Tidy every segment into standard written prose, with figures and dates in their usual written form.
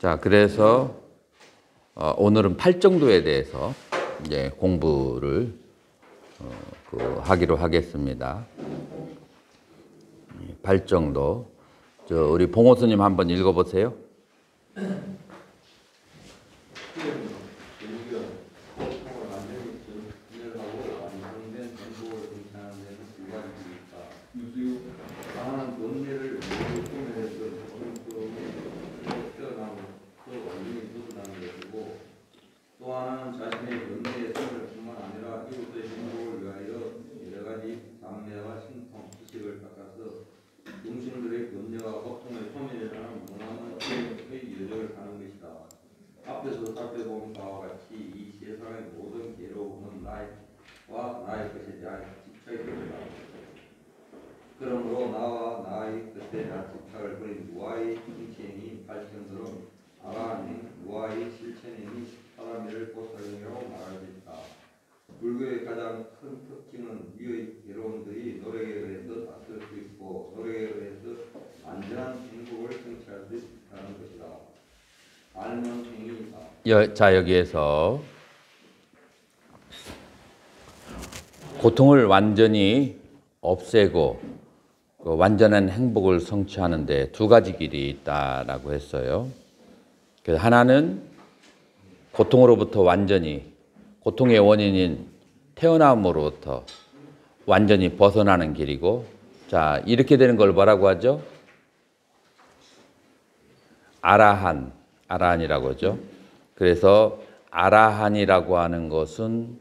자, 그래서 오늘은 팔정도에 대해서 이제 공부를 하기로 하겠습니다. 팔정도. 우리 봉호 스님 한번 읽어보세요. 앞에서 살펴본 바와 같이 이 세상의 모든 괴로움은 나의 것에 대한 집착이 되리라. 그러므로 나와 나의 것에 대한 집착을 버린 무아의 정체니 발전처럼 아라하는 무아의 실천이니 사람을 보살이라고 말하겠다. 불교의 가장 큰 특징은 위의 괴로움들이 노력에 의해서 다스릴 수 있고 노력에 의해서 안전한 행복을 성취할 수 있다는 것이다. 알면 행위이다. 자, 여기에서 고통을 완전히 없애고 완전한 행복을 성취하는데 두 가지 길이 있다라고 했어요. 그래서 하나는 고통으로부터 완전히, 고통의 원인인 태어남으로부터 완전히 벗어나는 길이고, 자, 이렇게 되는 걸 뭐라고 하죠? 아라한이라고 하죠. 그래서 아라한이라고 하는 것은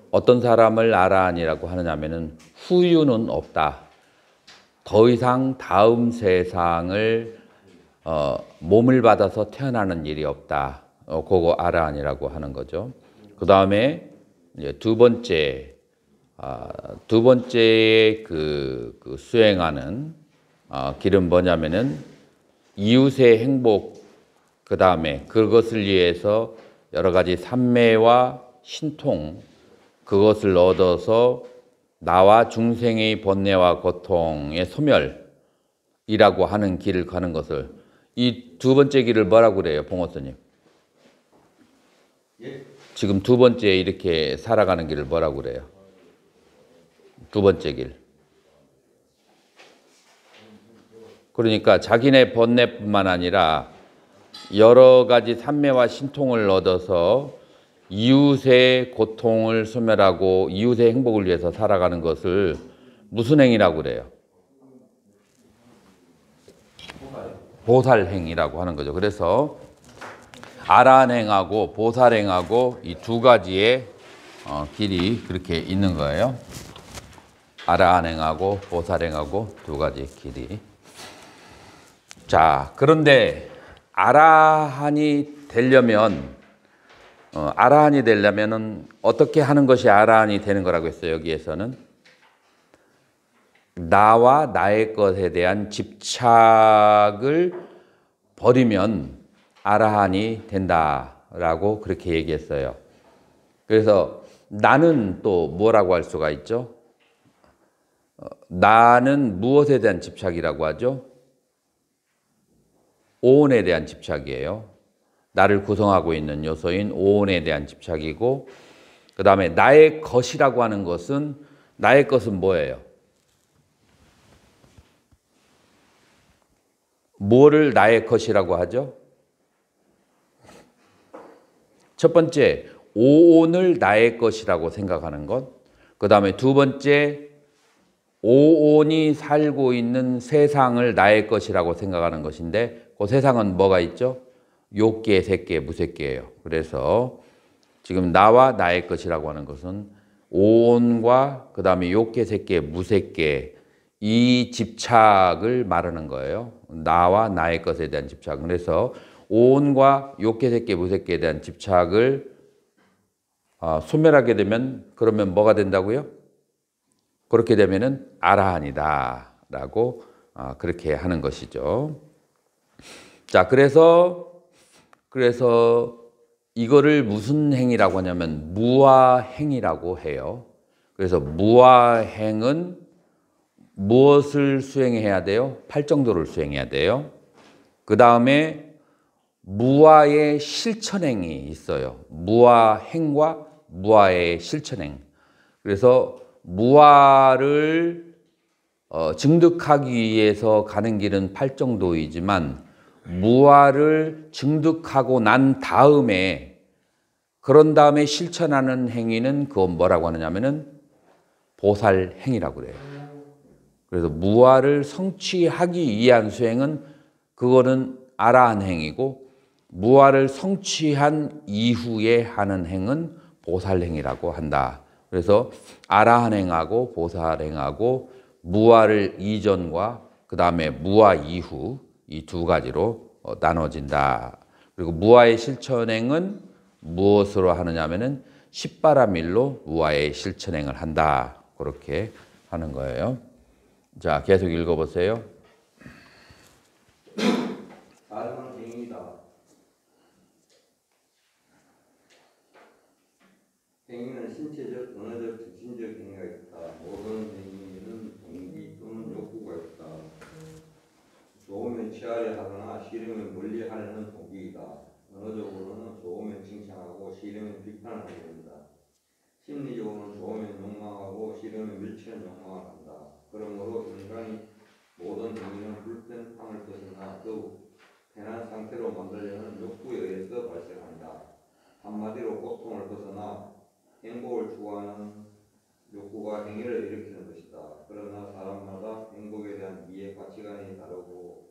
어떤 사람을 아라한이라고 하느냐면은 후유는 없다. 더 이상 다음 세상을 몸을 받아서 태어나는 일이 없다. 그거 아라한이라고 하는 거죠. 그 다음에 이제 두 번째 그 수행하는 길은 뭐냐면은 이웃의 행복, 그 다음에 그것을 위해서 여러 가지 삼매와 신통, 그것을 얻어서 나와 중생의 번뇌와 고통의 소멸이라고 하는 길을 가는 것을, 이 두 번째 길을 뭐라고 그래요, 봉호 스님? 예? 지금 두 번째 이렇게 살아가는 길을 뭐라고 그래요? 두 번째 길. 그러니까 자기네 번뇌뿐만 아니라 여러 가지 삼매와 신통을 얻어서 이웃의 고통을 소멸하고 이웃의 행복을 위해서 살아가는 것을 무슨 행위라고 그래요? 보살행위라고 하는 거죠. 그래서 아라한행하고 보살행하고 이 두 가지의 길이 그렇게 있는 거예요. 아라한행하고 보살행하고 두 가지 길이. 자, 그런데 아라한이 되려면은 어떻게 하는 것이 아라한이 되는 거라고 했어요, 여기에서는? 나와 나의 것에 대한 집착을 버리면 아라한이 된다라고 그렇게 얘기했어요. 그래서 나는 또 뭐라고 할 수가 있죠? 나는 무엇에 대한 집착이라고 하죠? 오온에 대한 집착이에요. 나를 구성하고 있는 요소인 오온에 대한 집착이고, 그 다음에 나의 것이라고 하는 것은, 나의 것은 뭐예요? 뭐를 나의 것이라고 하죠? 첫 번째, 오온을 나의 것이라고 생각하는 것. 그 다음에 두 번째, 오온이 살고 있는 세상을 나의 것이라고 생각하는 것인데, 그 세상은 뭐가 있죠? 욕계, 색계, 무색계예요. 그래서 지금 나와 나의 것이라고 하는 것은 오온과 그 다음에 욕계, 색계, 무색계, 이 집착을 말하는 거예요. 나와 나의 것에 대한 집착. 그래서 오온과 욕계, 색계, 무색계에 대한 집착을 소멸하게 되면, 그러면 뭐가 된다고요? 그렇게 되면은 아라한이다라고 그렇게 하는 것이죠. 자, 그래서 이거를 무슨 행위라고 하냐면 무아행이라고 해요. 그래서 무아행은 무엇을 수행해야 돼요? 팔정도를 수행해야 돼요. 그 다음에 무아의 실천행이 있어요. 무아행과 무아의 실천행. 그래서 무아를 증득하기 위해서 가는 길은 팔정도이지만 무아를 증득하고 난 다음에 그런 다음에 실천하는 행위는 그건 뭐라고 하느냐면은 보살행위라고 그래요. 그래서 무아를 성취하기 위한 수행은 그거는 아라한 행위고 무아를 성취한 이후에 하는 행은 보살행위라고 한다. 그래서 아라한 행하고 보살행하고 무아를 이전과 그 다음에 무아 이후 이 두 가지로 나눠진다. 그리고 무아의 실천행은 무엇으로 하느냐면은 십바라밀로 무아의 실천행을 한다. 그렇게 하는 거예요. 자, 계속 읽어보세요. 삶은 행위다. 행위는 신체적, 언어적, 정신적 행위가 있다. 모든 행위는 동기 또는 욕구가 있다. 좋으면 취하려 하거나 싫으면 멀리 하려는 동기이다. 언어적으로는 좋으면 칭찬하고 싫으면 비판을 하게 된다. 심리적으로는 좋으면 욕망하고 싫으면 밀치는 욕망을 한다. 그러므로 인간이 모든 행위는 불편함을 벗어나 더욱 편한 상태로 만들려는 욕구에 의해서 발생한다. 한마디로 고통을 벗어나 행복을 추구하는 욕구가 행위를 일으키는 것이다. 그러나 사람마다 행복에 대한 이해 가치관이 다르고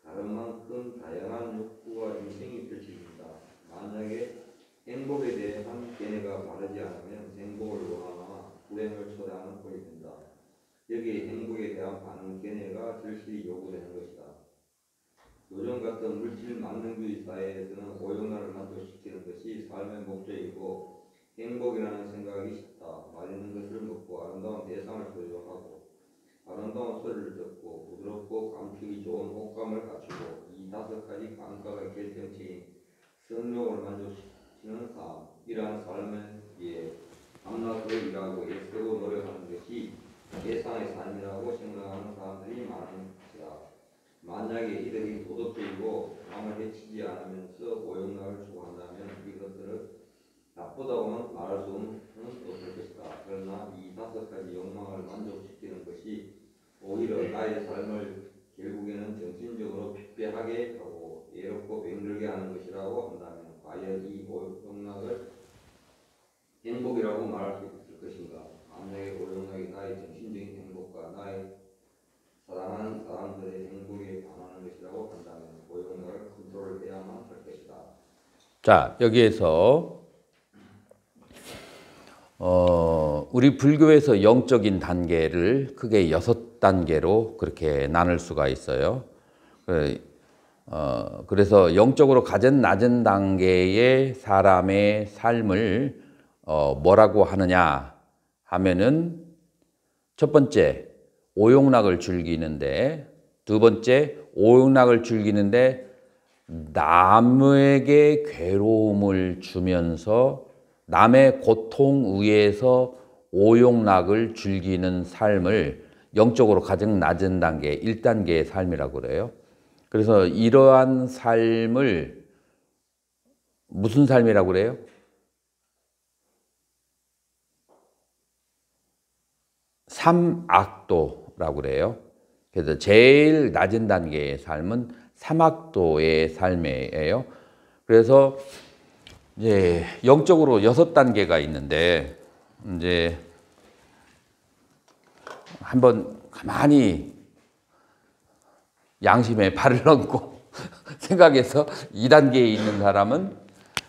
다른 만큼 다양한 욕구가 인생이 펼쳐진다. 만약에 행복에 대한 견해가 바르지 않으면 행복을 원하거나 불행을 초래하는 꼴이 된다. 여기에 행복에 대한 반응 견해가 절실히 요구되는 것이다. 요즘 같은 물질 만능주의 사회에서는 오용날을 만족시키는 것이 삶의 목적이고 행복이라는 생각이 쉽다. 맛있는 것을 먹고 아름다운 대상을 소유하고 아름다운 소리를 듣고 부드럽고 감추기 좋은 옷감을 갖추고 이 다섯 가지 감각의 결정체인 성욕을 만족시키는 삶, 이러한 삶을 위해 밤낮으로 일하고 애쓰고 노력하는 것이 예상의 삶이라고 생각하는 사람들이 많은 것이다. 만약에 이들이 도덕적이고 남을 해치지 않으면서 오용락을 추구한다면 이것들을 나쁘다고는 말할 수는 없을 것이다. 그러나 이 다섯 가지 욕망을 만족시키는 것이 오히려 나의 삶을 결국에는 정신적으로 피폐하게 하고 외롭고 병들게 하는 것이라고 한다면 과연 이 오용락을 행복이라고 말할 수 있을 것인가? 만약에 오용락이 나의 정신적인 행복과 나의 사랑하는 사람들의 행복에 반하는 것이라고 한다면 오용락을 컨트롤해야만 할 것이다. 자, 여기에서 우리 불교에서 영적인 단계를 크게 6단계로 그렇게 나눌 수가 있어요. 그래서 영적으로 가장 낮은 단계의 사람의 삶을 뭐라고 하느냐 하면은 첫 번째 오용락을 즐기는데, 두 번째 오용락을 즐기는데 남에게 괴로움을 주면서 남의 고통 위에서 오용락을 즐기는 삶을 영적으로 가장 낮은 단계 1단계의 삶이라고 그래요. 그래서 이러한 삶을 무슨 삶이라고 그래요? 삼악도라고 그래요. 그래서 제일 낮은 단계의 삶은 삼악도의 삶이에요. 그래서 이제 영적으로 6단계가 있는데 이제 한번 가만히 양심에 발을 얹고 생각해서 2단계에 있는 사람은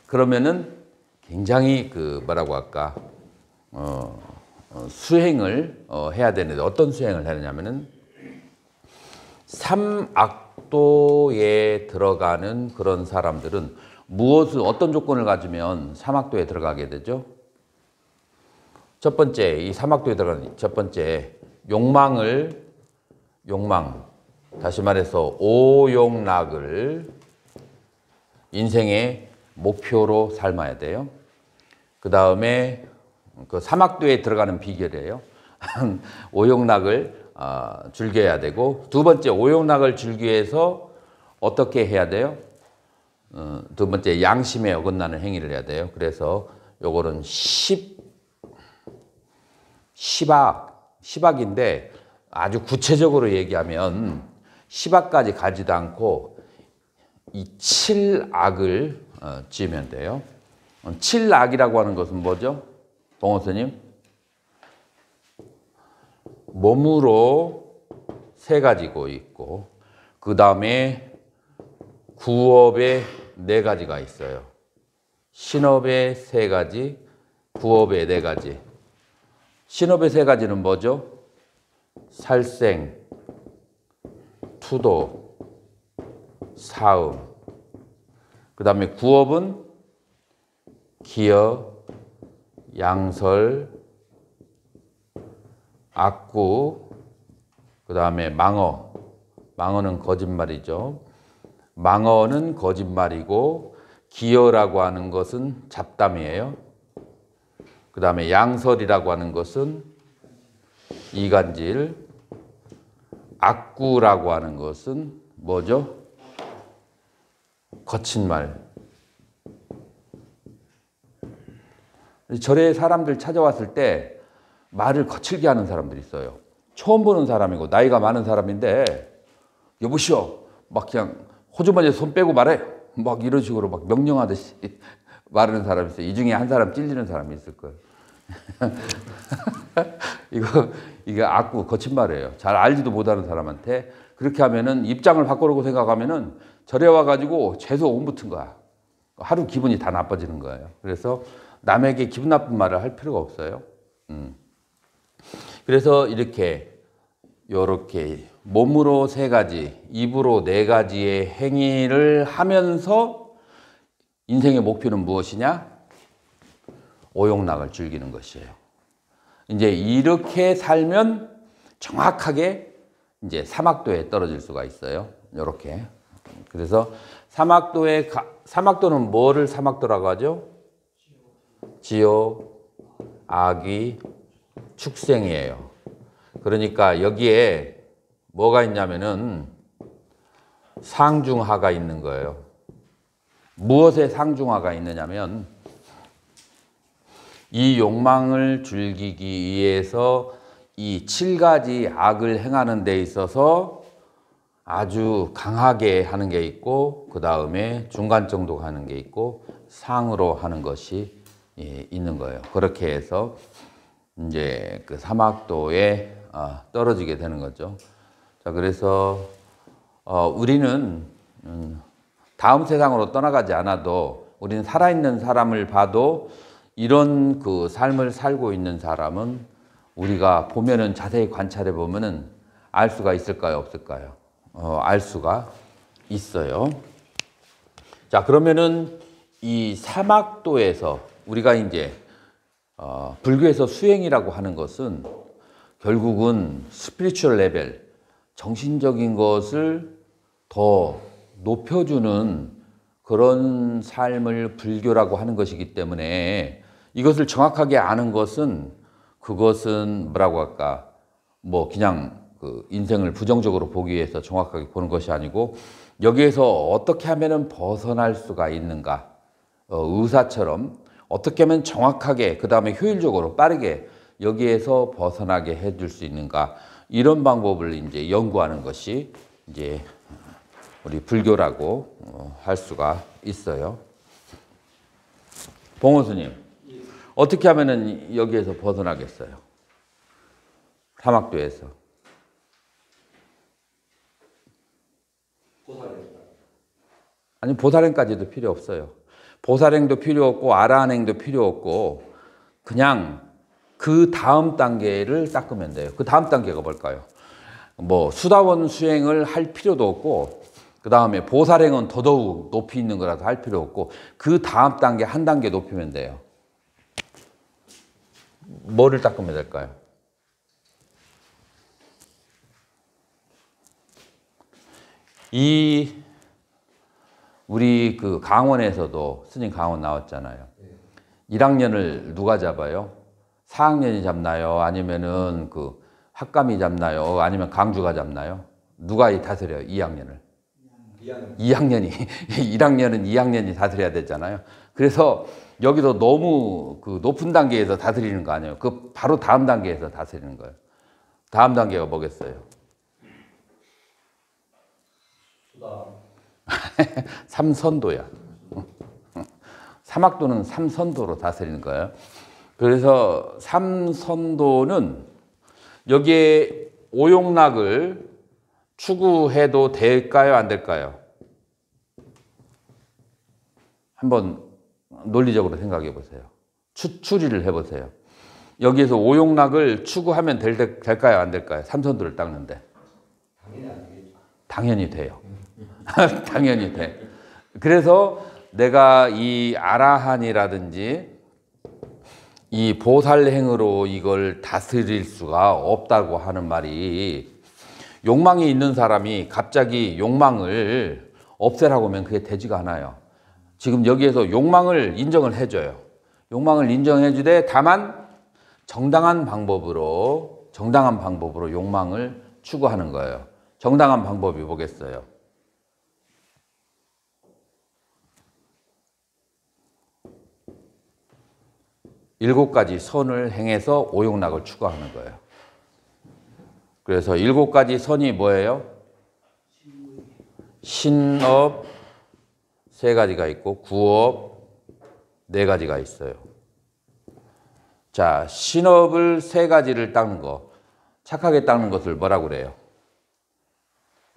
그러면은 굉장히 뭐라고 할까 수행을 해야 되는데 어떤 수행을 하느냐면은 삼악도에 들어가는 그런 사람들은 어떤 조건을 가지면 삼악도에 들어가게 되죠? 첫 번째, 이 삼악도에 들어가는 첫 번째, 다시 말해서 오용락을 인생의 목표로 삶아야 돼요. 그 다음에 그 삼악도에 들어가는 비결이에요. 오용락을 즐겨야 되고, 두 번째 오용락을 즐기 위해서 어떻게 해야 돼요? 두 번째 양심에 어긋나는 행위를 해야 돼요. 그래서 요거는 10악인데 아주 구체적으로 얘기하면 10악까지 가지도 않고 이 7악을 지으면 돼요. 7악이라고 하는 것은 뭐죠? 동호스님? 몸으로 3가지고 있고 그 다음에 구업에 4가지가 있어요. 신업에 3가지, 구업에 4가지. 신업의 3가지는 뭐죠? 살생, 투도, 사음. 그 다음에 구업은 기여, 양설, 악구, 그 다음에 망어. 망어는 거짓말이죠. 망어는 거짓말이고 기여라고 하는 것은 잡담이에요. 그 다음에 양설이라고 하는 것은 이간질. 악구라고 하는 것은 뭐죠? 거친 말. 절에 사람들 찾아왔을 때 말을 거칠게 하는 사람들이 있어요. 처음 보는 사람이고 나이가 많은 사람인데 여보시오 막 그냥 호주머니에 손 빼고 말해 막 이런 식으로 막 명령하듯이 말하는 사람이 있어요. 이 중에 한 사람 찔리는 사람이 있을 거예요. 이게 악구 거친 말이에요. 잘 알지도 못하는 사람한테 그렇게 하면은 입장을 바꾸려고 생각하면은 절에 와가지고 죄수 온 붙은 거야. 하루 기분이 다 나빠지는 거예요. 그래서 남에게 기분 나쁜 말을 할 필요가 없어요. 그래서 요렇게 몸으로 3가지, 입으로 4가지의 행위를 하면서 인생의 목표는 무엇이냐? 오용락을 즐기는 것이에요. 이제 이렇게 살면 정확하게 이제 사막도에 떨어질 수가 있어요. 요렇게. 그래서 사막도는 뭐를 사막도라고 하죠? 지요, 악이, 축생이에요. 그러니까 여기에 뭐가 있냐면은 상중하가 있는 거예요. 무엇에 상중하가 있느냐면 이 욕망을 즐기기 위해서 이 7가지 악을 행하는 데 있어서 아주 강하게 하는 게 있고 그 다음에 중간 정도 하는 게 있고 상으로 하는 것이 있는 거예요. 그렇게 해서 이제 그 사막도에 떨어지게 되는 거죠. 자, 그래서 우리는 다음 세상으로 떠나가지 않아도 우리는 살아있는 사람을 봐도 이런 그 삶을 살고 있는 사람은 우리가 보면은 자세히 관찰해 보면은 알 수가 있을까요? 없을까요? 알 수가 있어요. 자, 그러면은 이 사막도에서 우리가 이제 불교에서 수행이라고 하는 것은 결국은 스피리추얼 레벨, 정신적인 것을 더 높여주는 그런 삶을 불교라고 하는 것이기 때문에 이것을 정확하게 아는 것은 그것은 뭐라고 할까? 뭐 그냥 그 인생을 부정적으로 보기 위해서 정확하게 보는 것이 아니고 여기에서 어떻게 하면은 벗어날 수가 있는가? 의사처럼 어떻게 하면 정확하게 그 다음에 효율적으로 빠르게 여기에서 벗어나게 해줄 수 있는가? 이런 방법을 이제 연구하는 것이 이제 우리 불교라고 할 수가 있어요. 봉호수님, 어떻게 하면은 여기에서 벗어나겠어요? 사막도에서. 아니, 보살행까지도 필요 없어요. 보살행도 필요 없고 아라한행도 필요 없고 그냥 그 다음 단계를 닦으면 돼요. 그 다음 단계가 뭘까요? 뭐 수다원 수행을 할 필요도 없고 그 다음에 보살행은 더더욱 높이 있는 거라서 할 필요 없고 그 다음 단계 한 단계 높이면 돼요. 뭐를 닦으면 될까요? 우리 그 강원에서도 스님 강원 나왔잖아요. 1학년을 누가 잡아요? 4학년이 잡나요? 아니면은 그 학감이 잡나요? 아니면 강주가 잡나요? 누가 다스려요? 2학년을? 2학년이 1학년은 2학년이 다스려야 되잖아요. 그래서 여기서 너무 그 높은 단계에서 다스리는 거 아니에요. 그 바로 다음 단계에서 다스리는 거예요. 다음 단계가 뭐겠어요? 삼선도야. 삼학도는 삼선도로 다스리는 거예요. 그래서 삼선도는 여기에 오용락을 추구해도 될까요? 안 될까요? 한번 논리적으로 생각해 보세요. 추리를 해보세요. 여기에서 오용락을 추구하면 될까요? 안 될까요? 삼선도를 닦는데. 당연히 안 되겠죠. 당연히 돼요. 당연히 돼. 그래서 내가 이 아라한이라든지 이 보살행으로 이걸 다스릴 수가 없다고 하는 말이, 욕망이 있는 사람이 갑자기 욕망을 없애라고 하면 그게 되지가 않아요. 지금 여기에서 욕망을 인정을 해줘요. 욕망을 인정해 주되 다만 정당한 방법으로 욕망을 추구하는 거예요. 정당한 방법이 뭐겠어요? 일곱 가지 선을 행해서 오용락을 추구하는 거예요. 그래서 일곱 가지 선이 뭐예요? 신업 세 가지가 있고 구업 네 가지가 있어요. 자, 신업을 세 가지를 닦는 거, 착하게 닦는 것을 뭐라고 그래요?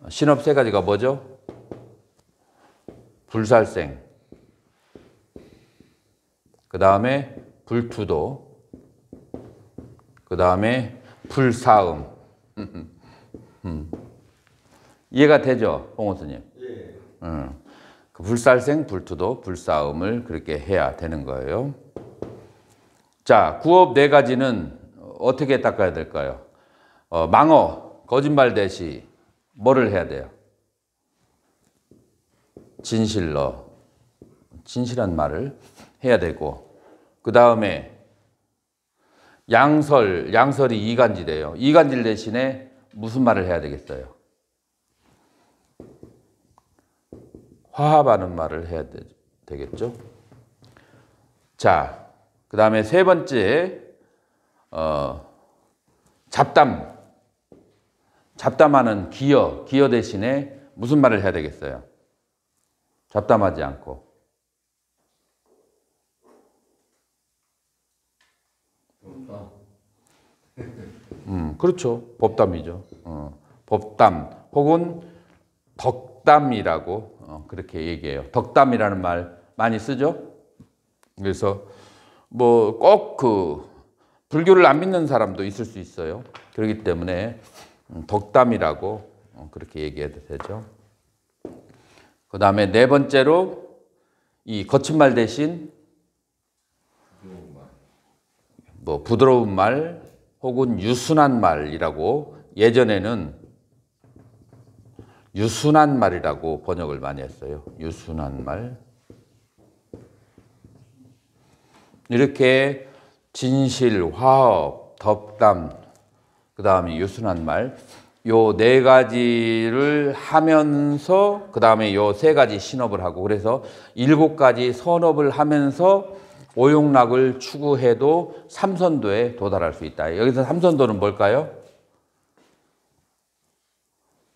신업 세 가지가 뭐죠? 불살생, 그 다음에 불투도, 그 다음에 불사음. 이해가 되죠, 홍호스님? 예. 그 불살생, 불투도, 불사음을 그렇게 해야 되는 거예요. 자, 구업 네 가지는 어떻게 닦아야 될까요? 망어, 거짓말 대시, 뭐를 해야 돼요? 진실한 말을 해야 되고, 그 다음에 양설이 이간질이에요. 이간질 대신에 무슨 말을 해야 되겠어요? 화합하는 말을 해야 되겠죠? 자, 그 다음에 세 번째, 잡담하는 기여 대신에 무슨 말을 해야 되겠어요? 잡담하지 않고. 그렇죠. 법담이죠. 법담 혹은 덕담이라고 그렇게 얘기해요. 덕담이라는 말 많이 쓰죠. 그래서 뭐 꼭 그 불교를 안 믿는 사람도 있을 수 있어요. 그렇기 때문에 덕담이라고 그렇게 얘기해도 되죠. 그 다음에 네 번째로 이 거친 말 대신 뭐 부드러운 말 혹은 유순한 말이라고, 예전에는 유순한 말이라고 번역을 많이 했어요. 유순한 말. 이렇게 진실, 화합, 덕담, 그 다음에 유순한 말, 요 네 가지를 하면서 그 다음에 요 세 가지 신업을 하고, 그래서 일곱 가지 선업을 하면서 오용락을 추구해도 삼선도에 도달할 수 있다. 여기서 삼선도는 뭘까요?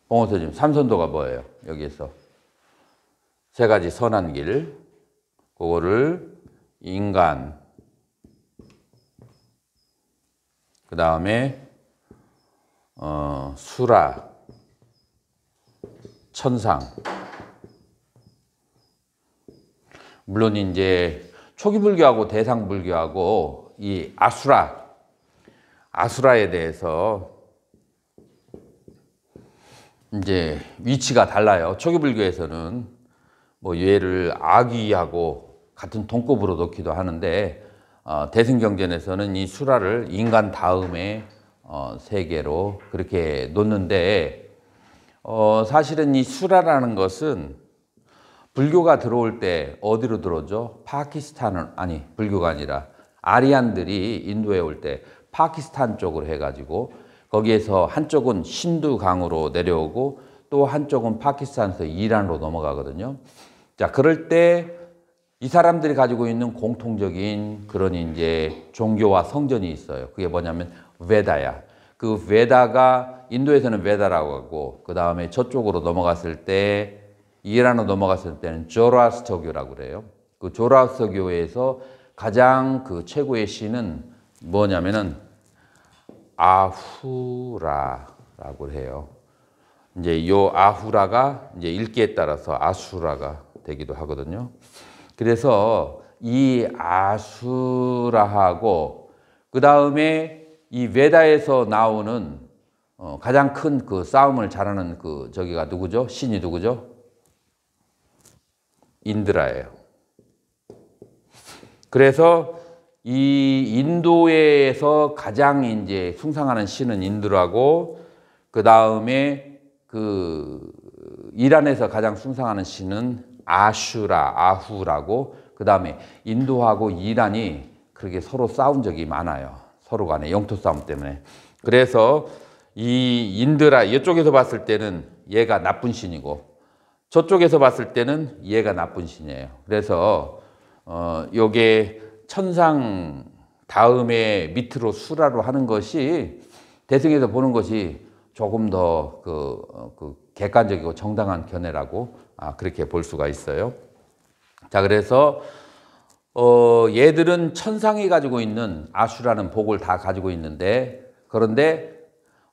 봉호스님, 삼선도가 뭐예요? 여기에서 세 가지 선한 길, 그거를 인간, 그 다음에 수라, 천상. 물론 이제 초기불교하고 대상불교하고 이 아수라에 대해서 이제 위치가 달라요. 초기불교에서는 뭐 얘를 아귀하고 같은 동급으로 놓기도 하는데, 대승경전에서는 이 수라를 인간 다음에 세계로 그렇게 놓는데, 사실은 이 수라라는 것은 불교가 들어올 때 어디로 들어오죠? 불교가 아니라 아리안들이 인도에 올 때 파키스탄 쪽으로 해가지고, 거기에서 한쪽은 신두강으로 내려오고 또 한쪽은 파키스탄에서 이란으로 넘어가거든요. 자, 그럴 때 이 사람들이 가지고 있는 공통적인 그런 이제 종교와 성전이 있어요. 그게 뭐냐면 베다야. 그 베다가 인도에서는 베다라고 하고, 그 다음에 저쪽으로 넘어갔을 때, 이란으로 넘어갔을 때는 조라스터교라고 그래요. 그 조라스터교에서 가장 그 최고의 신은 뭐냐면은 아후라라고 해요. 이제 요 아후라가 이제 읽기에 따라서 아수라가 되기도 하거든요. 그래서 이 아수라하고 그 다음에 이 베다에서 나오는 가장 큰 그 싸움을 잘하는 그 저기가 누구죠? 신이 누구죠? 인드라예요. 그래서 이 인도에서 가장 이제 숭상하는 신은 인드라고, 그 다음에 그 이란에서 가장 숭상하는 신은 아후라고, 그 다음에 인도하고 이란이 그렇게 서로 싸운 적이 많아요. 서로 간에 영토 싸움 때문에. 그래서 이 인드라 이쪽에서 봤을 때는 얘가 나쁜 신이고, 저쪽에서 봤을 때는 얘가 나쁜 신이에요. 그래서 요게 천상 다음에 밑으로 수라로 하는 것이, 대승에서 보는 것이 조금 더 그 객관적이고 정당한 견해라고 그렇게 볼 수가 있어요. 자, 그래서 얘들은 천상이 가지고 있는 아수라는 복을 다 가지고 있는데, 그런데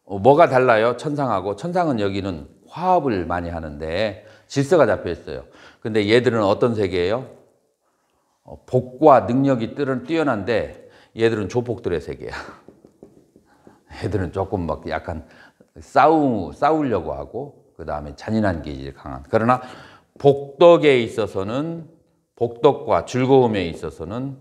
뭐가 달라요? 천상하고. 천상은 여기는 화합을 많이 하는데 질서가 잡혀 있어요. 근데 얘들은 어떤 세계예요? 복과 능력이 뛰어난데 얘들은 조폭들의 세계야. 얘들은 조금 막 약간 싸우려고 하고, 그 다음에 잔인한 기질이 강한. 그러나 복덕에 있어서는, 복덕과 즐거움에 있어서는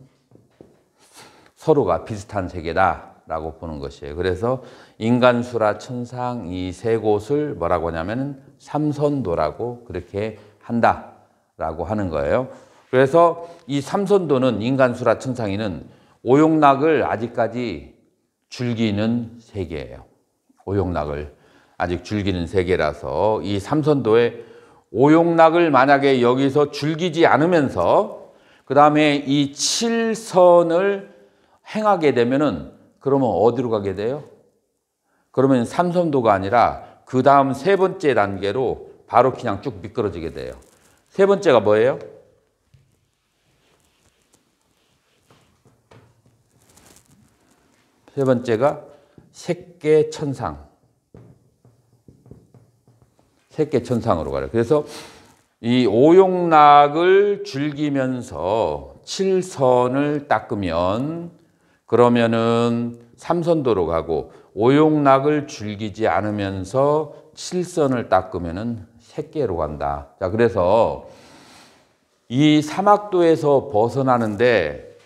서로가 비슷한 세계다라고 보는 것이에요. 그래서 인간, 수라, 천상 이 세 곳을 뭐라고 하냐면 삼선도라고 그렇게 한다라고 하는 거예요. 그래서 이 삼선도는 인간, 수라, 천상이는 오용락을 아직까지 즐기는 세계예요. 오용락을 아직 즐기는 세계라서 이 삼선도에 오용락을 만약에 여기서 즐기지 않으면서 그 다음에 이 칠선을 행하게 되면은 그러면 어디로 가게 돼요? 그러면 삼선도가 아니라 그 다음 세 번째 단계로 바로 그냥 쭉 미끄러지게 돼요. 세 번째가 뭐예요? 세 번째가 색계천상. 색계천상으로 가요. 그래서 이 오용락을 즐기면서 칠선을 닦으면 그러면은 삼선도로 가고, 오용락을 즐기지 않으면서 칠선을 닦으면은 색계로 간다. 자, 그래서 이 사막도에서 벗어나는데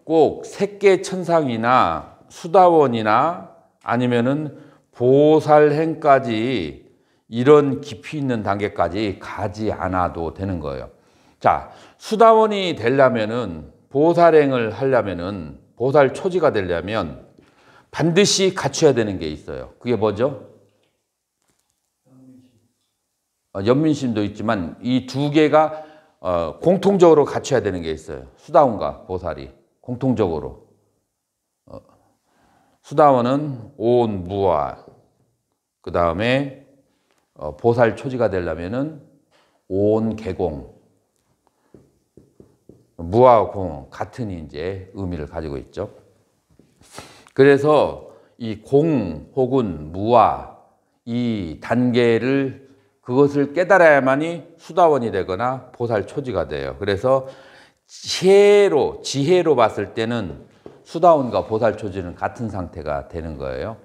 꼭 색계천상이나 수다원이나 아니면은 보살행까지 이런 깊이 있는 단계까지 가지 않아도 되는 거예요. 자, 수다원이 되려면은, 보살행을 하려면은, 보살 초지가 되려면 반드시 갖춰야 되는 게 있어요. 그게 뭐죠? 연민심도 있지만 이 두 개가 공통적으로 갖춰야 되는 게 있어요. 수다원과 보살이 공통적으로. 수다원은 온 무아, 그 다음에 보살 초지가 되려면은 온 개공, 무아와 공 같은 이제 의미를 가지고 있죠. 그래서 이 공 혹은 무아 이 단계를, 그것을 깨달아야만이 수다원이 되거나 보살 초지가 돼요. 그래서 지혜로 봤을 때는 수다원과 보살 초지는 같은 상태가 되는 거예요.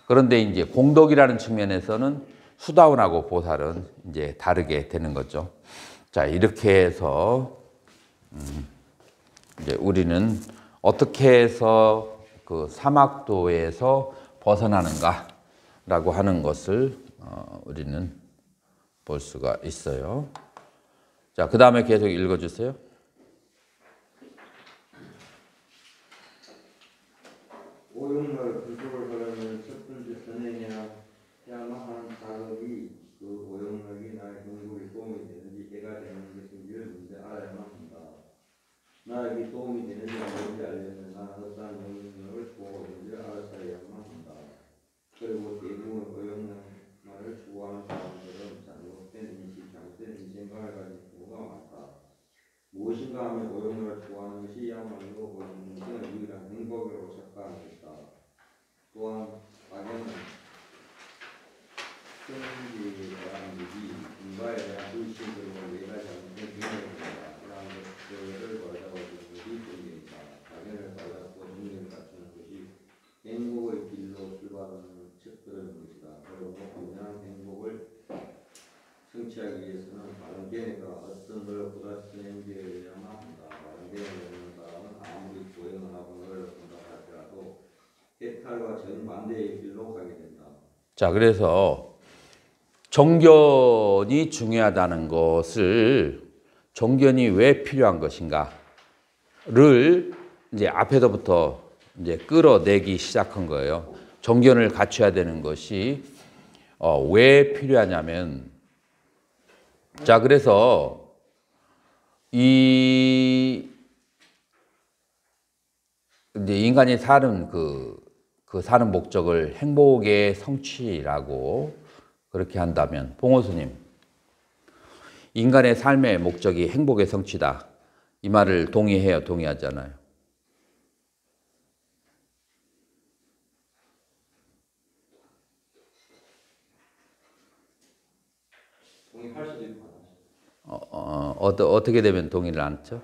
그런데 이제 공덕이라는 측면에서는 수다원하고 보살은 이제 다르게 되는 거죠. 자, 이렇게 해서 이제 우리는 어떻게 해서 그 사막도에서 벗어나는가라고 하는 것을 우리는 볼 수가 있어요. 자, 그 다음에 계속 읽어주세요. 오용락을 불법을 하려면 첫 번째 선행해야 하는 작업이 그 오용락을 나에게 도움이 되는지 아닌지 알려면 나는 어떠한 영향력을 주어오는지 알아야만 한다. 그리고 대부분 어영만을 추구하는 사람들은 잘못된 인식, 잘못된 생각을 가진 경우가 많다. 무엇인가 하면 오용을 추구하는 것이 야말로 인생의 유일한 행복이라고 착각하고 있다. 또한 악에는 성질이라는 인과에 대한 불신 그리고 내가 잘못된 경험을 한다. 이러한 것들을 받아들이는 것이 정경이다. 악을 받아들고 정경을 갖추는 것이 행복의 길로 출발하는 첫걸음인 것이다. 그리고 온전한 행복을 성취하기 위해서는 바른 견해가 어떤 노력보다 진행되어야만 한다. 바른 견해를 갖는 사람은 아무리 고행을 하고 노력한다 할지라도 해탈과 정반대의 길로 가게 된다. 자, 그래서 정견이 중요하다는 것을 정견이 왜 필요한 것인가를 이제 앞에서부터 이제 끌어내기 시작한 거예요. 정견을 갖춰야 되는 것이 왜 필요하냐면, 자, 그래서 이 이제 인간이 사는 그 사는 목적을 행복의 성취라고 그렇게 한다면, 봉호스님, 인간의 삶의 목적이 행복의 성취다, 이 말을 동의해요, 동의하잖아요? 동의할 수도 있고 어떻게 되면 동의를 안 했죠?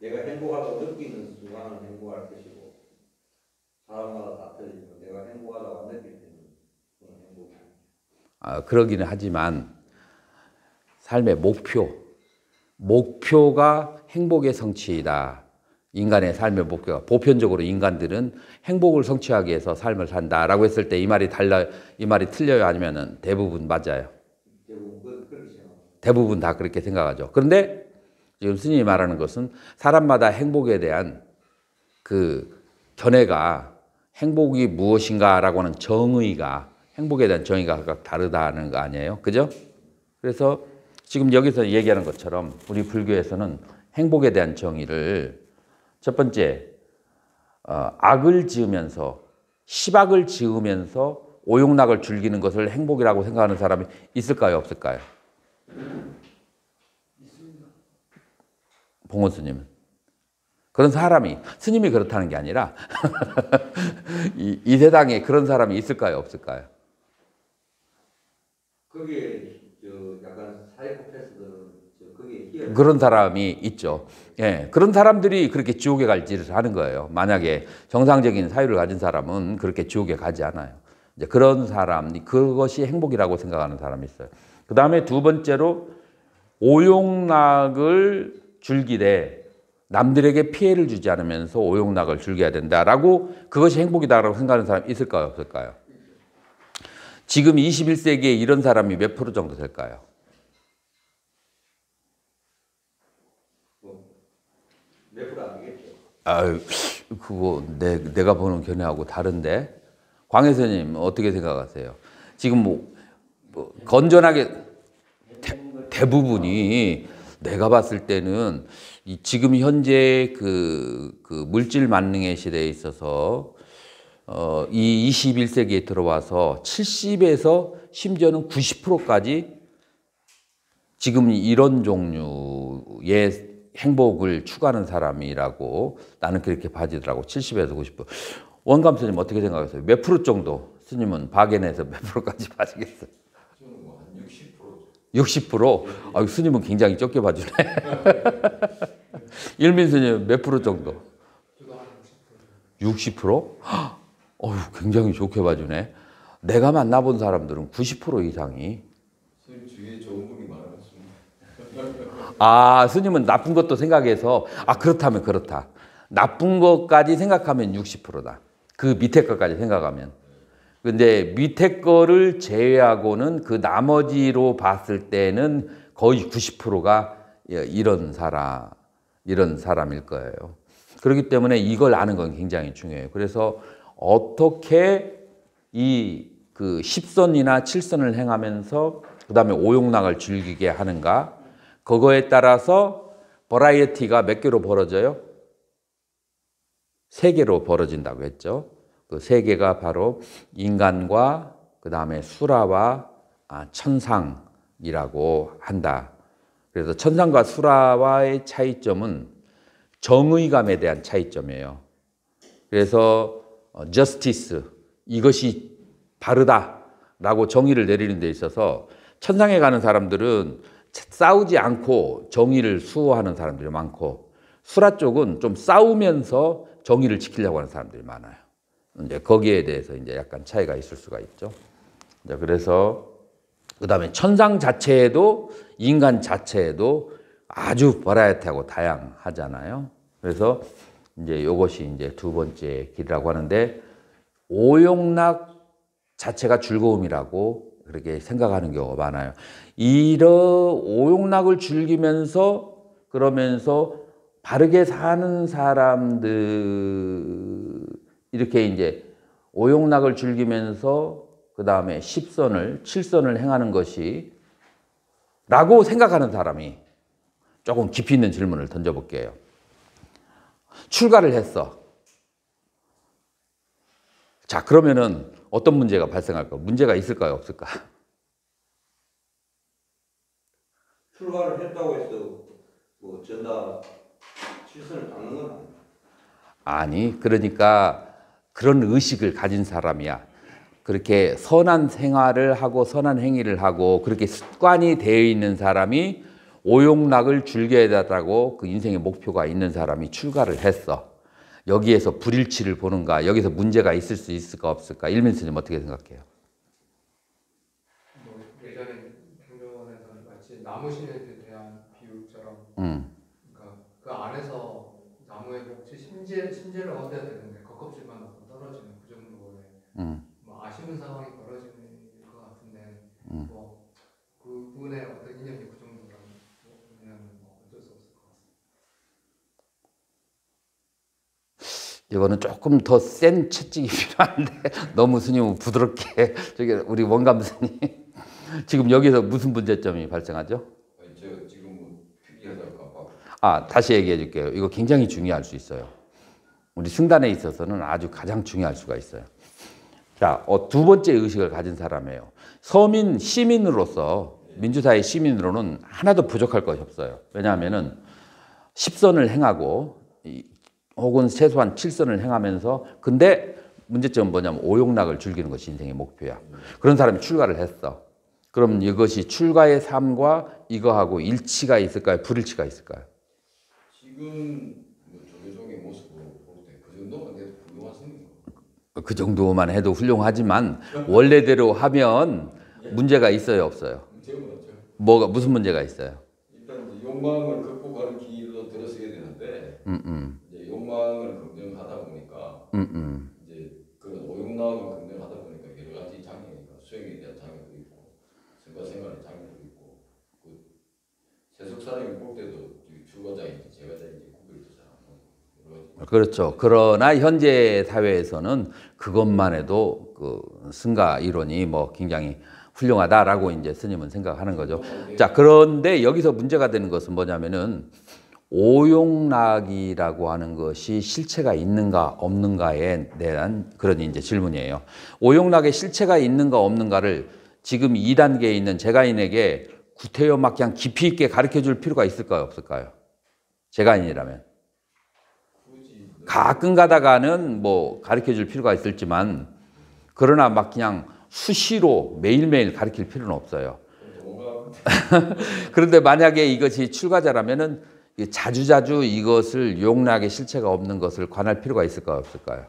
내가 행복하다고 느끼는 순간은 행복할 것이고 사람마다 다 틀리고 내가 행복하다고 안 느낄 때는 그건 행복이 그러기는 하지만 삶의 목표가 행복의 성취이다. 인간의 삶의 목표가, 보편적으로 인간들은 행복을 성취하기 위해서 삶을 산다라고 했을 때 이 말이 틀려요? 아니면은 대부분 맞아요? 대부분 다 그렇게 생각하죠. 그런데 지금 스님이 말하는 것은 사람마다 행복에 대한 그 견해가, 행복이 무엇인가라고 하는 정의가, 행복에 대한 정의가 각각 다르다는 거 아니에요? 그죠? 그래서 지금 여기서 얘기하는 것처럼 우리 불교에서는 행복에 대한 정의를 첫 번째, 악을 지으면서, 시박을 지으면서 오용락을 즐기는 것을 행복이라고 생각하는 사람이 있을까요, 없을까요? 있습니다. 봉원 스님은. 그런 사람이, 스님이 그렇다는 게 아니라 이 세상에 그런 사람이 있을까요, 없을까요? 그게 약간 사이코패스들은 그게 그런 사람이 있죠. 예, 그런 사람들이 그렇게 지옥에 갈 짓을 하는 거예요. 만약에 정상적인 사유를 가진 사람은 그렇게 지옥에 가지 않아요. 이제 그런 사람, 그것이 행복이라고 생각하는 사람이 있어요. 그 다음에 두 번째로 오용락을 즐기되 남들에게 피해를 주지 않으면서 오용락을 즐겨야 된다라고, 그것이 행복이다라고 생각하는 사람이 있을까요, 없을까요? 지금 21세기에 이런 사람이 몇 프로 정도 될까요? 몇 프로 안 되겠죠. 아유, 그거 내가 보는 견해하고 다른데. 광혜선님 어떻게 생각하세요? 지금 뭐 건전하게 대부분이, 내가 봤을 때는 지금 현재 그 물질 만능의 시대에 있어서 이 21세기에 들어와서 70에서 심지어는 90%까지 지금 이런 종류의 행복을 추구하는 사람이라고 나는 그렇게 봐지더라고. 70에서 90%. 원감 스님 어떻게 생각하세요? 몇 프로 정도? 스님은 박연에서 몇 프로까지 봐지겠어요? 저는 한 60%. 60%? 아, 스님은 굉장히 적게 봐주네. 일민 스님 몇 프로 정도? 저도 한 60%. 60%? 어휴, 굉장히 좋게 봐주네. 내가 만나본 사람들은 90% 이상이. 선생님 주위에 좋은 분이 많았습니다. 아, 스님은 나쁜 것도 생각해서, 그렇다면 그렇다. 나쁜 것까지 생각하면 60%다. 그 밑에 것까지 생각하면. 근데 밑에 거를 제외하고는 그 나머지로 봤을 때는 거의 90%가 이런 사람일 거예요. 그렇기 때문에 이걸 아는 건 굉장히 중요해요. 그래서 어떻게 그 10선이나 7선을 행하면서 그 다음에 오용락을 즐기게 하는가, 그거에 따라서 버라이어티가 몇 개로 벌어져요? 3개로 벌어진다고 했죠. 그 3개가 바로 인간과 그 다음에 수라와 천상이라고 한다. 그래서 천상과 수라와의 차이점은 정의감에 대한 차이점이에요. 그래서 justice, 이것이 바르다라고 정의를 내리는 데 있어서 천상에 가는 사람들은 싸우지 않고 정의를 수호하는 사람들이 많고, 수라 쪽은 좀 싸우면서 정의를 지키려고 하는 사람들이 많아요. 이제 거기에 대해서 이제 약간 차이가 있을 수가 있죠. 이제 그래서 그다음에 천상 자체에도 인간 자체에도 아주 버라이어티하고 다양하잖아요. 그래서 이제 이것이 이제 두 번째 길이라고 하는데, 오용락 자체가 즐거움이라고 그렇게 생각하는 경우가 많아요. 이런 오용락을 즐기면서 그러면서 바르게 사는 사람들, 이렇게 이제 오용락을 즐기면서 그 다음에 10선을 7선을 행하는 것이 라고 생각하는 사람이 조금 깊이 있는 질문을 던져볼게요. 출가를 했어. 자, 그러면은 어떤 문제가 발생할까? 문제가 있을까요, 없을까? 출가를 했다고 해서 뭐 전다 실선을 닦는 건 아니에요. 아니, 그러니까 그런 의식을 가진 사람이야. 그렇게 선한 생활을 하고 선한 행위를 하고 그렇게 습관이 되어 있는 사람이 오용락을 즐겨야 된다고 그 인생의 목표가 있는 사람이 출가를 했어. 여기에서 불일치를 보는가, 여기서 문제가 있을 수 있을까 없을까? 일민스님 어떻게 생각해요? 예전에 경전에서는 마치 나무 신에게 대한 비유처럼, 그러니까 그 안에서 나무의 목재 심재를 얻어야 되는데 겉껍질만 얻고 떨어지는 그 정도의 뭐 아쉬운 상황이 벌어지는 것 같은데, 뭐 그분의 어떤 이념이 그 정도라면 뭐 어쩔 수 없을 것 같습니다. 이거는 조금 더 센 채찍이 필요한데 너무 스님은 부드럽게 저기 우리 원감 스님 지금 여기서 무슨 문제점이 발생하죠? 아니, 제가 지금 뭐 특이하다고 다시 얘기해 줄게요. 이거 굉장히 중요할 수 있어요. 우리 승단에 있어서는 아주 가장 중요할 수가 있어요. 자, 두 번째 의식을 가진 사람이에요. 서민, 시민으로서, 민주사회 시민으로는 하나도 부족할 것이 없어요. 왜냐하면은 10선을 행하고 혹은 최소한 7선을 행하면서, 근데 문제점은 뭐냐면 오용락을 즐기는 것이 인생의 목표야. 그런 사람이 출가를 했어. 그럼 이것이 출가의 삶과 이거하고 일치가 있을까요? 불일치가 있을까요? 지금 뭐 조계종의 모습으로 볼 때 그 정도만 돼도 훌륭한 스님인 거. 그 정도만 해도 훌륭하지만 원래대로 하면 문제가 있어요, 없어요? 문제는 없죠. 뭐가 무슨 문제가 있어요? 일단 이제 욕망을 극복하는 길로 들어서게 되는데 이제 욕망을 긍정하다 보니까 이제 그런 오욕락을 긍정하다 보니까 여러 가지 장애니까 수행에 대한 장애도 있고 생과 생활의 장애도 있고, 그 세속 사람이 볼 때도 출가자인지 재가자인지 구별도 잘 안 나고. 그렇죠. 그러나 현재 사회에서는 그것만 해도 그 승가 이론이 뭐 굉장히 훌륭하다라고 이제 스님은 생각하는 거죠. 자, 그런데 여기서 문제가 되는 것은 뭐냐면은 오용락이라고 하는 것이 실체가 있는가 없는가에 대한 그런 이제 질문이에요. 오용락의 실체가 있는가 없는가를 지금 2단계에 있는 제가인에게 구태여 막 그냥 깊이 있게 가르쳐 줄 필요가 있을까요, 없을까요? 제가인이라면. 가끔 가다가는 뭐 가르쳐 줄 필요가 있을지만, 그러나 막 그냥 수시로 매일매일 가르칠 필요는 없어요. 그런데 만약에 이것이 출가자라면은 자주자주 이것을 용락의 실체가 없는 것을 관할 필요가 있을까요, 없을까요?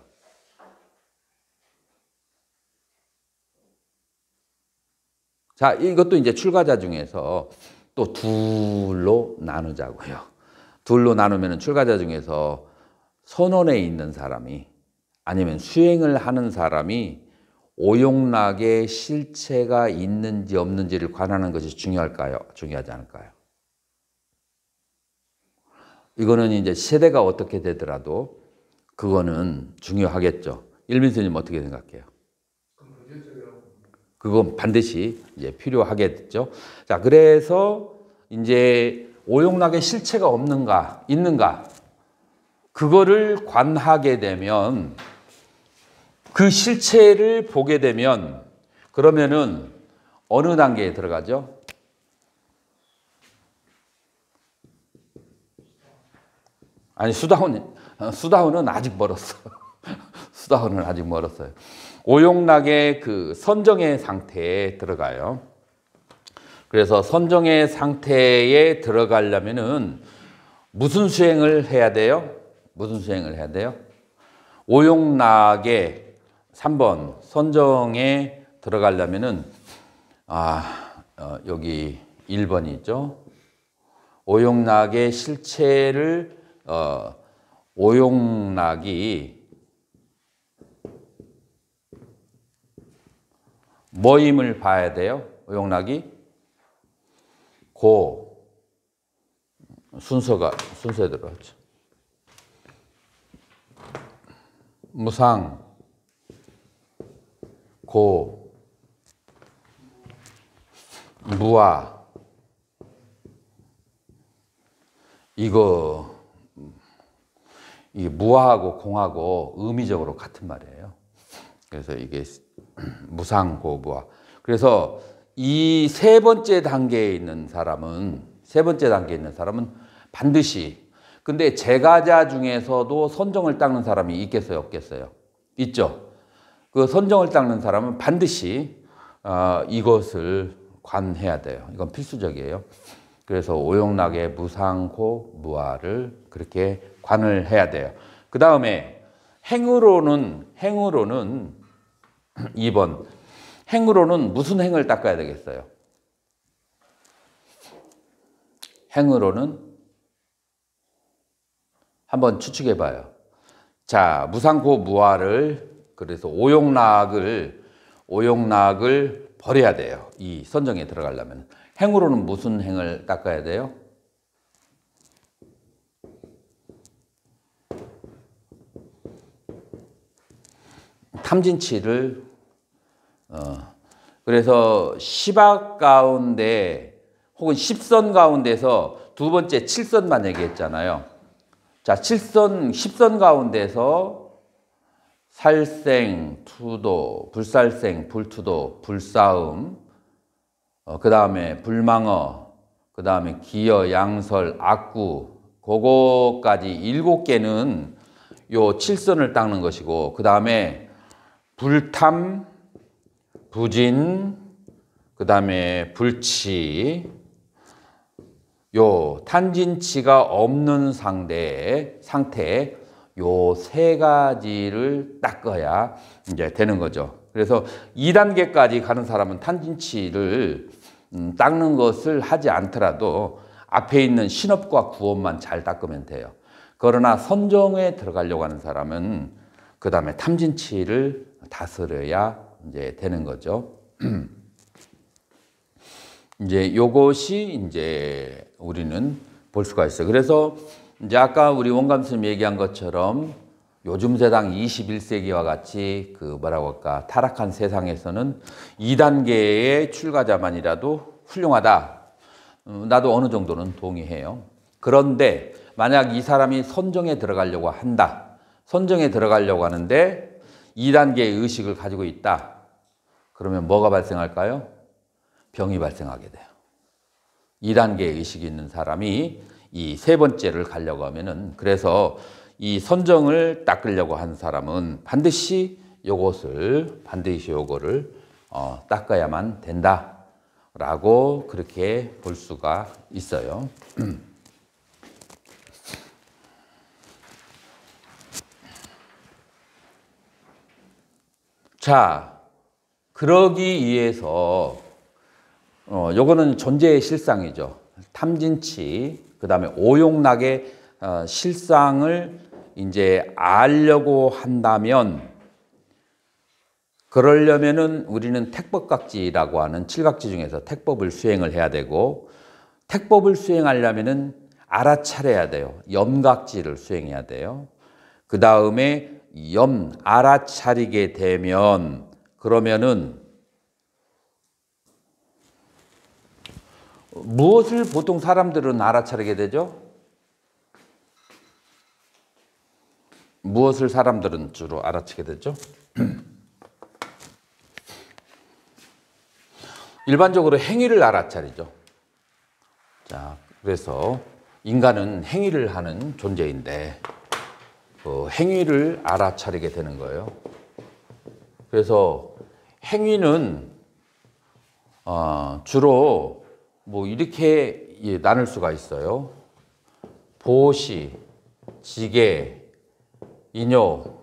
자, 이것도 이제 출가자 중에서 또 둘로 나누자고요. 둘로 나누면 출가자 중에서 선원에 있는 사람이 아니면 수행을 하는 사람이 오용락의 실체가 있는지 없는지를 관하는 것이 중요할까요? 중요하지 않을까요? 이거는 이제 세대가 어떻게 되더라도 그거는 중요하겠죠. 일민스님 어떻게 생각해요? 그건 반드시 이제 필요하겠죠. 자, 그래서 이제 오용락의 실체가 없는가, 있는가, 그거를 관하게 되면, 그 실체를 보게 되면, 그러면은 어느 단계에 들어가죠? 아니, 수다훈은 아직 멀었어. 수다훈은 아직 멀었어요. 오용락의 그 선정의 상태에 들어가요. 그래서 선정의 상태에 들어가려면은 무슨 수행을 해야 돼요? 무슨 수행을 해야 돼요? 오용락의 3번 선정에 들어가려면은 여기 1번이 있죠. 오용락의 실체를 오용락이 뭐임을 봐야 돼요? 오용락이 순서에 들어갔죠. 무상, 고, 무아. 이게 무아하고 공하고 의미적으로 같은 말이에요. 그래서 이게 무상, 고, 무아. 그래서 이 세 번째 단계에 있는 사람은 반드시, 근데 제가자 중에서도 선정을 닦는 사람이 있겠어요, 없겠어요? 있죠. 그 선정을 닦는 사람은 반드시 이것을 관해야 돼요. 이건 필수적이에요. 그래서 오용락의 무상고 무아를 그렇게 관을 해야 돼요. 그 다음에 행으로는 2번 행으로는 무슨 행을 닦아야 되겠어요? 행으로는 한번 추측해 봐요. 자, 무상고 무아를, 그래서 오용락을 버려야 돼요. 이 선정에 들어가려면. 행으로는 무슨 행을 닦아야 돼요? 탐진치를 그래서 10악 가운데 혹은 10선 가운데서 두 번째 7선만 얘기했잖아요. 자, 10선 가운데서 살생, 투도, 불살생, 불투도, 불싸움, 그 다음에 불망어, 그 다음에 기여, 양설, 악구, 그거까지 7개는 요 7선을 닦는 것이고, 그 다음에 불탐, 부진, 그 다음에 불치, 요 탄진치가 없는 상태, 요 세 가지를 닦아야 이제 되는 거죠. 그래서 2단계까지 가는 사람은 탄진치를 닦는 것을 하지 않더라도 앞에 있는 신업과 구업만 잘 닦으면 돼요. 그러나 선정에 들어가려고 하는 사람은 그 다음에 탐진치를 다스려야 이제 되는 거죠. 이제 요것이 이제 우리는 볼 수가 있어요. 그래서 이제 아까 우리 원감 선생님이 얘기한 것처럼 요즘 세상 21세기와 같이 그 뭐라고 할까 타락한 세상에서는 2단계의 출가자만이라도 훌륭하다. 나도 어느 정도는 동의해요. 그런데 만약 이 사람이 선정에 들어가려고 한다. 선정에 들어가려고 하는데 2단계의 의식을 가지고 있다. 그러면 뭐가 발생할까요? 병이 발생하게 돼요. 2단계의 의식이 있는 사람이 이 세 번째를 가려고 하면은, 그래서 이 선정을 닦으려고 한 사람은 반드시 요거를 닦아야만 된다라고 그렇게 볼 수가 있어요. 자, 그러기 위해서 요거는 존재의 실상이죠. 탐진치, 그 다음에 오용락의 실상을 이제 알려고 한다면, 그러려면은 우리는 택법각지라고 하는 7각지 중에서 택법을 수행을 해야 되고, 택법을 수행하려면은 알아차려야 돼요. 염각지를 수행해야 돼요. 그 다음에 알아차리게 되면, 그러면은 무엇을 보통 사람들은 알아차리게 되죠? 무엇을 사람들은 주로 알아채게 되죠? 일반적으로 행위를 알아차리죠. 자, 그래서 인간은 행위를 하는 존재인데 그 행위를 알아차리게 되는 거예요. 그래서 행위는 주로 뭐 이렇게 나눌 수가 있어요. 보시, 지게, 인요,